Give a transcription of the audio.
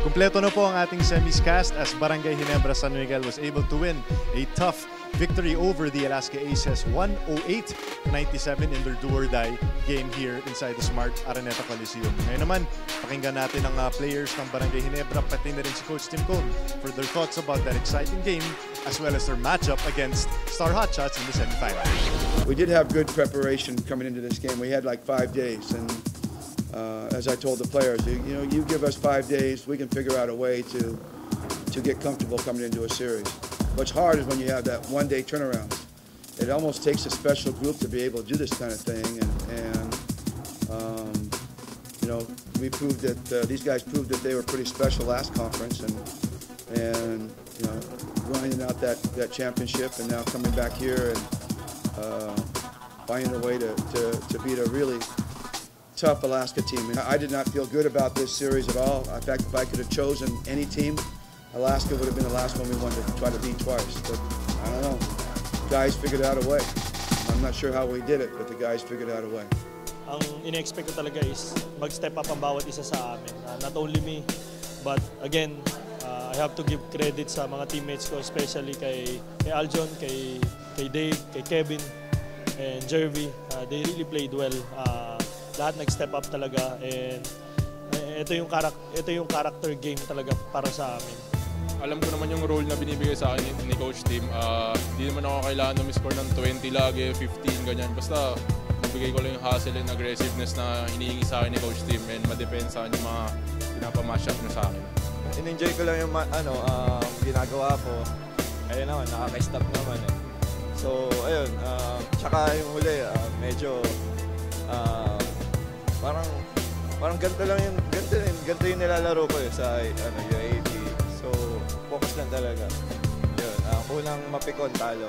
Kumpleto na po ang ating semis cast as Barangay Ginebra San Miguel was able to win a tough victory over the Alaska Aces 108-97 in their do-or-die game here inside the Smart Araneta Coliseum. Ngayon naman, pakinggan natin ang players ng Barangay Ginebra pati na rin si Coach Tim Cone for their thoughts about that exciting game as well as their matchup against Star Hotshots in the semifinals. We did have good preparation coming into this game. We had like 5 days, and as I told the players, you give us 5 days, we can figure out a way to get comfortable coming into a series. What's hard is when you have that one-day turnaround. It almost takes a special group to be able to do this kind of thing, and we proved that these guys proved that they were pretty special last conference, and grinding out that championship, and now coming back here and finding a way to beat a really tough Alaska team. And I did not feel good about this series at all. In fact, if I could have chosen any team, Alaska would have been the last one we wanted to try to beat twice. But I don't know. Guys figured out a way. I'm not sure how we did it, but the guys figured out a way. Ang ina-expect ko talaga is mag-step up ang bawat isa sa amin. Not only me, but again, I have to give credit sa mga teammates ko, especially kay Aljon, kay Dave, kay Kevin, and Jervy. They really played well. Lahat nag-step up talaga, and ito yung character game talaga para sa amin. Alam ko naman yung role na binibigay sa akin ni Coach Tim. Hindi naman ako kailangan score ng 20 lagi, 15, ganyan. Basta bigay ko lang yung hustle and aggressiveness na hinihingi sa akin ni Coach Tim, and madepensahan yung mga pinapamash-up niya sa akin. In-enjoy ko lang yung ginagawa ko. Ayun naman, nakaka-stop naman eh. So, ayun. Tsaka yung huli, medyo parang ganito lang yung ganito yung nilalaro ko sa UAAP. So, focus lang talaga. Yun, unang mapikon talo.